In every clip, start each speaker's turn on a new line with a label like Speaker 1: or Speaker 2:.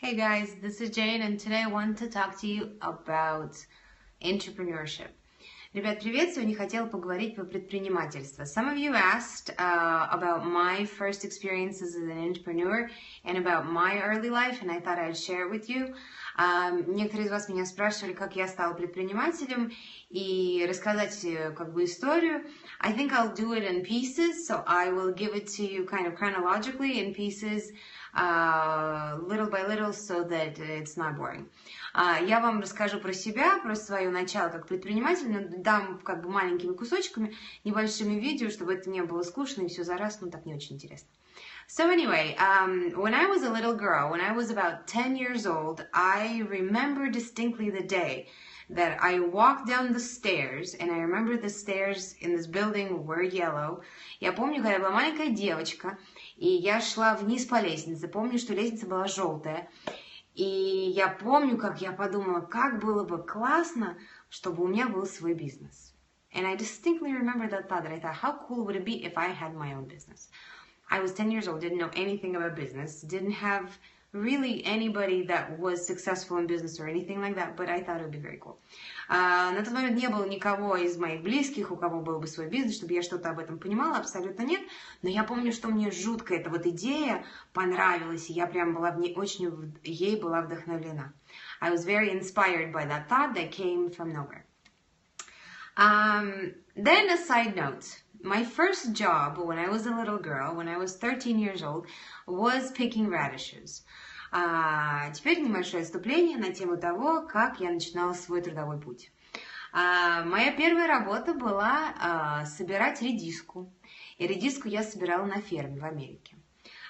Speaker 1: Hey guys, this is Jane, and today I want to talk to you about entrepreneurship. Ребят, привет! Сегодня хотела поговорить про предпринимательство. Some of you asked about my first experiences as an entrepreneur and about my early life, and I thought I'd share it with you. Некоторые из вас меня спрашивали, как я стала предпринимателем, и рассказать историю. I think I'll do it in pieces, so I will give it to you kind of chronologically in pieces, little by little, so that it's not boring. Я вам расскажу про себя, про свое начало как предприниматель, но дам маленькими кусочками, небольшими видео, чтобы это не было скучно и все за раз, так не очень интересно. So anyway, when I was a little girl, when I was about 10 years old, I remember distinctly the day that I walked down the stairs, and I remember the stairs in this building were yellow. Я помню, когда я была маленькая девочка, и я шла вниз по лестнице. Помню, что лестница была желтая. И я помню, как я подумала, как было бы классно, чтобы у меня был свой бизнес. And I distinctly remember that thought, that I thought, how cool would it be if I had my own business? I was 10 years old, didn't know anything about business, didn't have really anybody that was successful in business or anything like that, but I thought it would be very cool. На тот момент не было никого из моих близких, у кого был бы свой бизнес, чтобы я что-то об этом понимала, абсолютно нет. Но я помню, что мне жутко эта идея понравилась, и я прям была в ней очень ей была вдохновлена. I was very inspired by that thought that came from nowhere. Then a side note. My first job when I was a little girl, when I was 13 years old, was picking radishes. Теперь небольшое отступление на тему того, как я начинала свой трудовой путь. Моя первая работа была собирать редиску. И редиску я собирала на ферме в Америке.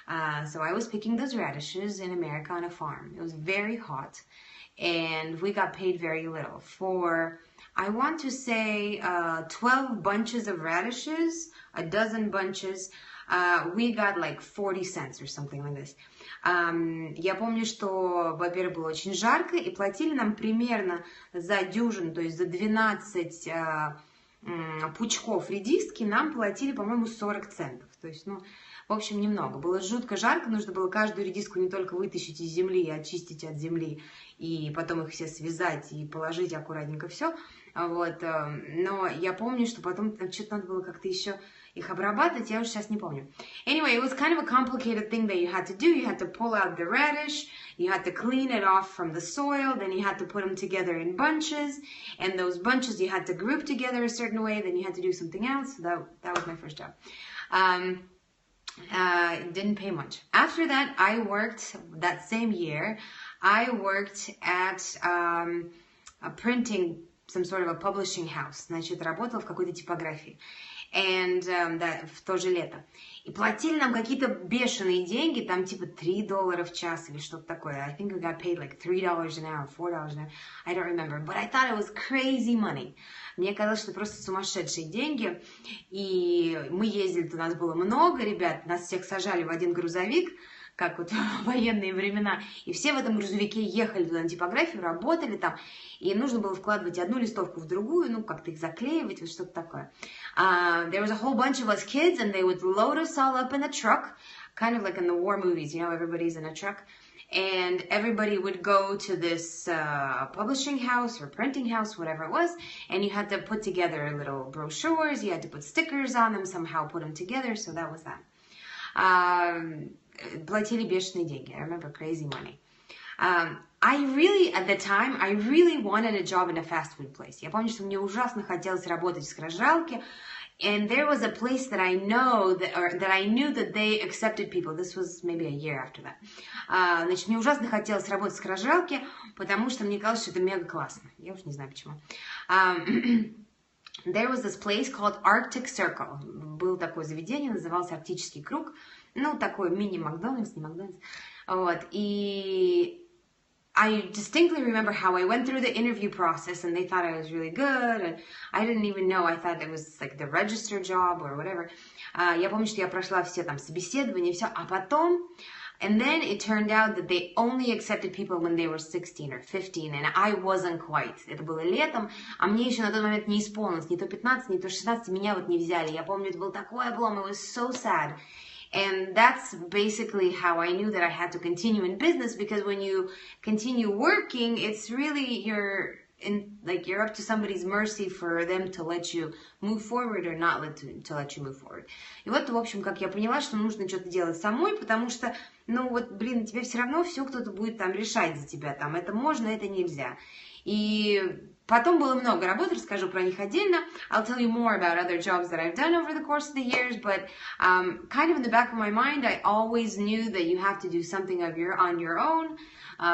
Speaker 1: So I was picking those radishes in America on a farm. It was very hot, and we got paid very little. For, I want to say, 12 bunches of radishes, a dozen bunches, we got like 40 cents or something like this. Я помню, что, во-первых, было очень жарко, и платили нам примерно за дюжину, то есть за 12 пучков редиски нам платили, по-моему, 40 центов. То есть, в общем, немного. Было жутко жарко, нужно было каждую редиску не только вытащить из земли и очистить от земли, и потом их все связать и положить аккуратненько все. Но я помню, что потом что-то надо было как-то еще их обрабатывать, я уже сейчас не помню. Anyway, it was kind of a complicated thing that you had to do. You had to pull out the radish, you had to clean it off from the soil, then you had to put them together in bunches, and those bunches you had to group together a certain way, then you had to do something else. So that was my first job. It didn't pay much. After that, I worked, that same year, I worked at a printing, some sort of a publishing house. Значит, работала в какой-то типографии. And в то же лето. И платили нам какие-то бешеные деньги, там $3 в час или что-то такое. I think we got paid like $3 an hour, $4 an hour. I don't remember, but I thought it was crazy money. Мне казалось, что просто сумасшедшие деньги. И мы ездили, у нас было много ребят, нас всех сажали в один грузовик, как в военные времена, и все в этом грузовике ехали туда на типографию, работали там, и нужно было вкладывать одну листовку в другую, как-то их заклеивать, что-то такое. There was a whole bunch of us kids, and they would load us all up in a truck, kind of like in the war movies, everybody's in a truck, and everybody would go to this publishing house or printing house, whatever it was, and you had to put together little brochures, you had to put stickers on them, somehow put them together, so that was that. Платили бешеные деньги. I remember crazy money. At the time, I really wanted a job in a fast food place. Я помню, что мне ужасно хотелось работать в скорожалке. And there was a place that I knew that they accepted people. This was maybe a year after that. Значит, мне ужасно хотелось работать в скорожалке, потому что мне казалось, что это мега классно. Я уж не знаю почему. There was this place called Arctic Circle. Было такое заведение, называлось Арктический круг. Такой мини-Макдональдс, не Макдональдс. И I distinctly remember how I went through the interview process, and they thought I was really good, and I didn't even know. I thought it was like the register job or whatever. Я помню, что я прошла все там собеседования, все, а потом... And then it turned out that they only accepted people when they were 16 or 15, and I wasn't quite. Это было летом, а мне еще на тот момент не исполнилось, ни то 15, ни то 16, меня не взяли. Я помню, это был такой облом, it was so sad. And that's basically how I knew that I had to continue in business, because when you continue working, it's really you're up to somebody's mercy for them to let you move forward or not to let you move forward. И вот, в общем, как я поняла, что нужно что-то делать самой, потому что, ну вот, блин, тебе все равно все кто-то будет там решать за тебя, там, это можно, это нельзя. И потом было много работ, расскажу про них отдельно. I'll tell you more about other jobs that I've done over the course of the years, but kind of in the back of my mind, I always knew that you have to do something on your own.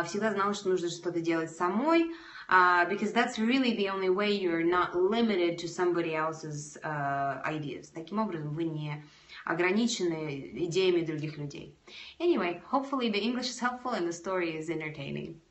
Speaker 1: Всегда знала, что нужно что-то делать самой, because that's really the only way you're not limited to somebody else's ideas. Таким образом, вы не ограничены идеями других людей. Anyway, hopefully the English is helpful and the story is entertaining.